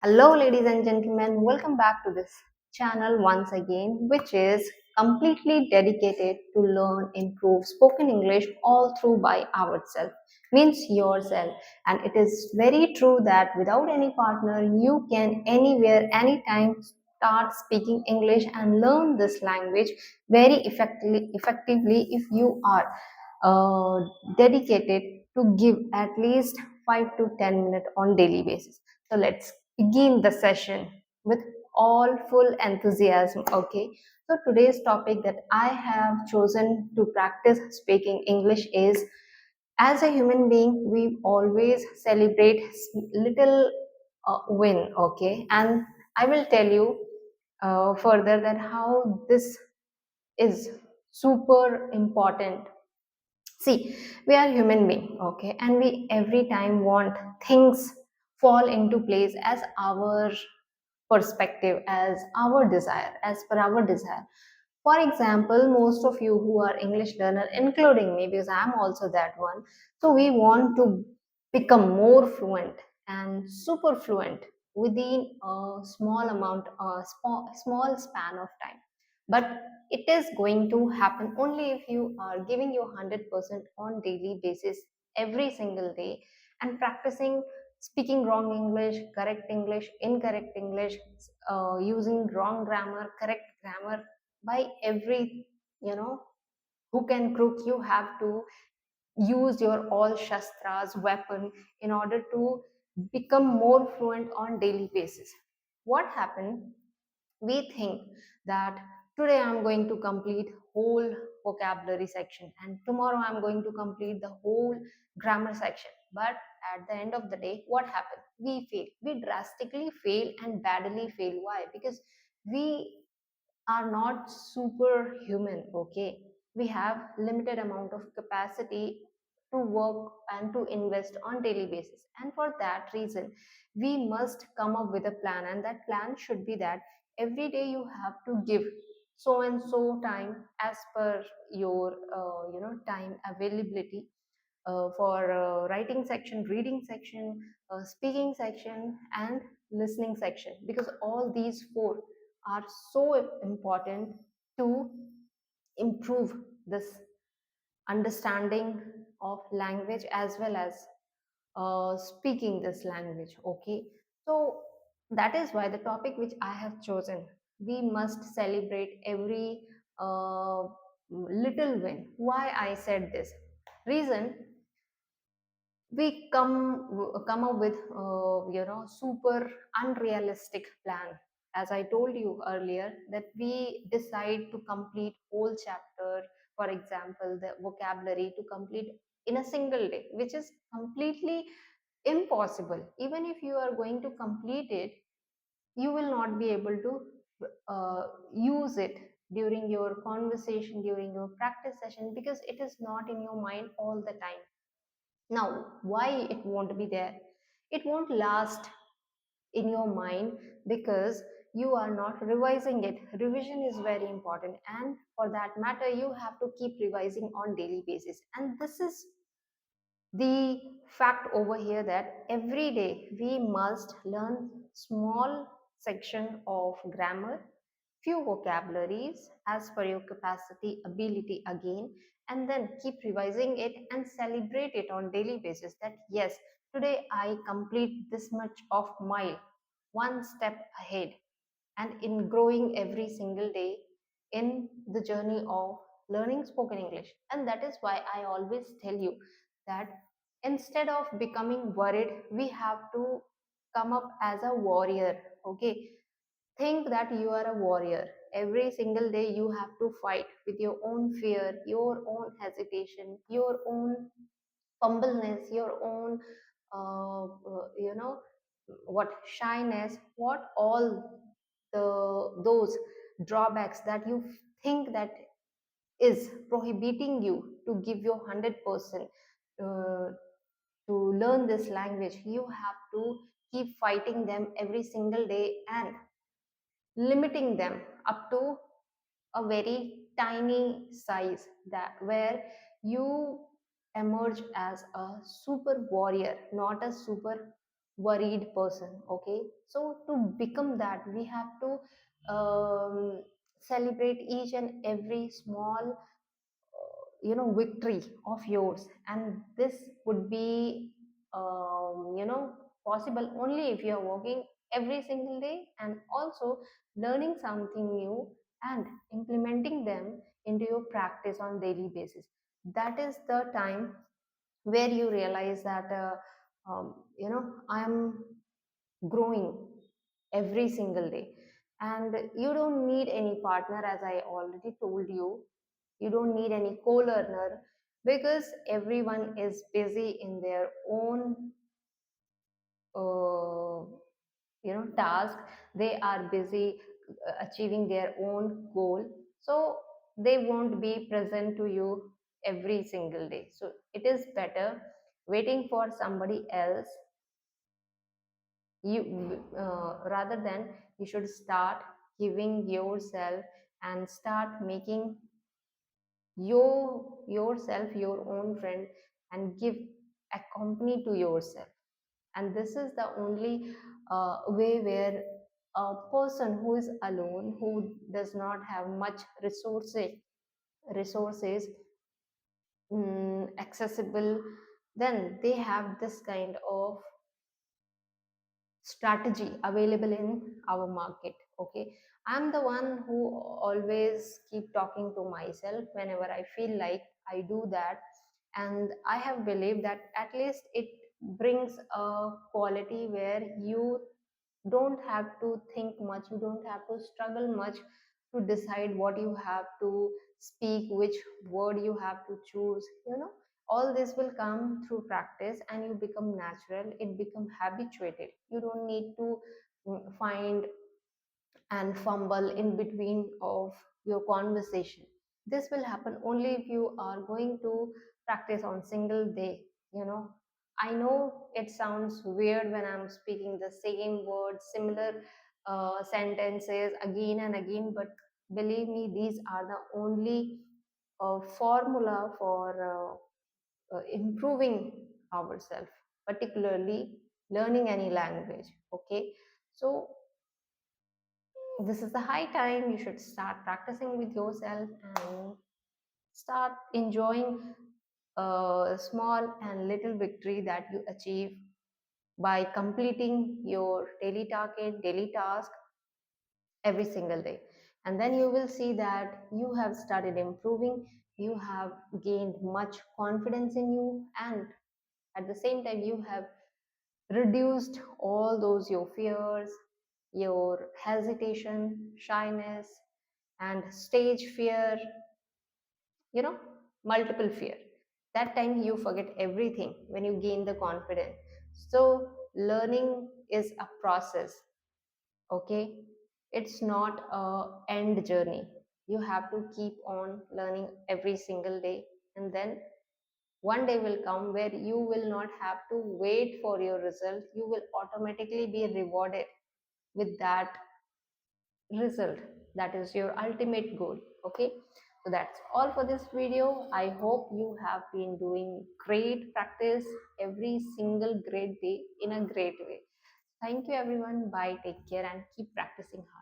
Hello, ladies and gentlemen. Welcome back to this channel once again, which is completely dedicated to learn, improve spoken English all through by ourselves, means yourself. And it is very true that without any partner, you can anywhere, anytime start speaking English and learn this language very effectively if you are uh, dedicated to give at least 5 to 10 minutes on daily basis. So let's begin the session with all full enthusiasm. Okay, so today's topic that I have chosen to practice speaking English is, as a human being we always celebrate little win. Okay, and I will tell you further that how this is super important. See, we are human being, okay, and we every time want things fall into place as our perspective, as our desire, as per our desire. For example, most of you who are English learner, including me, because I'm also that one, so we want to become more fluent and super fluent within a small amount, a small span of time. But it is going to happen only if you are giving your 100% on daily basis every single day and practicing speaking wrong English, correct English, incorrect English, using wrong grammar, correct grammar by every, you know, hook and crook. You have to use your all shastras, weapon, in order to become more fluent on daily basis. What happened? We think that today I'm going to complete whole vocabulary section and tomorrow I'm going to complete the whole grammar section. But at the end of the day, what happened? We fail. We drastically fail and badly fail. Why? Because we are not superhuman. Okay, we have limited amount of capacity to work and to invest on daily basis, and for that reason we must come up with a plan, and that plan should be that every day you have to give so and so time as per your time availability for writing section, reading section, speaking section, and listening section, because all these four are so important to improve this understanding of language as well as speaking this language. Okay, so that is why the topic which I have chosen, we must celebrate every uh, little win. Why I said this reason? We come up with super unrealistic plan. As I told you earlier, that we decide to complete whole chapter, for example the vocabulary, to complete in a single day, which is completely impossible. Even if you are going to complete it, you will not be able to uh, use it during your conversation, during your practice session, because it is not in your mind all the time. Now, why it won't be there? It won't last in your mind because you are not revising it. Revision is very important, and for that matter, you have to keep revising on daily basis. And this is the fact over here, that every day we must learn small section of grammar, few vocabularies as per your capacity, ability again, and then keep revising it and celebrate it on daily basis, that yes, today I complete this much of mile, one step ahead, and in growing every single day in the journey of learning spoken English. And that is why I always tell you that instead of becoming worried, we have to come up as a warrior. Okay, think that you are a warrior. Every single day you have to fight with your own fear, your own hesitation, your own fumbleness, your own you know what shyness, what all those drawbacks that you think that is prohibiting you to give your 100% uh, to learn this language. You have to keep fighting them every single day and limiting them up to a very tiny size, that where you emerge as a super warrior, not a super worried person. Okay, so to become that, we have to celebrate each and every small victory of yours, and this would be possible only if you are working every single day and also learning something new and implementing them into your practice on daily basis. That is the time where you realize that I'm growing every single day. And you don't need any partner, as I already told you. You don't need any co-learner, because everyone is busy in their own uh, task. They are busy achieving their own goal, so they won't be present to you every single day. So it is better waiting for somebody else, you rather than you should start giving yourself and start making yourself your own friend, and give a company to yourself. And this is the only way where a person who is alone, who does not have much resources accessible, then they have this kind of strategy available in our market. Okay, I'm the one who always keep talking to myself whenever I feel like I do that. And I have believed that at least it brings a quality where you don't have to think much, you don't have to struggle much to decide what you have to speak, which word you have to choose. All this will come through practice, and you become natural, it become habituated. You don't need to find and fumble in between of your conversation. This will happen only if you are going to practice on single day. I know it sounds weird when I'm speaking the same words, similar sentences again and again, but believe me, these are the only formula for improving ourselves, particularly learning any language. Okay, so this is the high time you should start practicing with yourself and start enjoying a small and little victory that you achieve by completing your daily target, daily task every single day. And then you will see that you have started improving, you have gained much confidence in you, and at the same time, you have reduced all those your fears, your hesitation, shyness, and stage fear, you know, multiple fear. That time you forget everything when you gain the confidence. So, learning is a process, okay? It's not a end journey. You have to keep on learning every single day, and then one day will come where you will not have to wait for your result. You will automatically be rewarded with that result. That is your ultimate goal. Okay, so that's all for this video. I hope you have been doing great practice every single great day in a great way. Thank you everyone. Bye, take care, and keep practicing hard.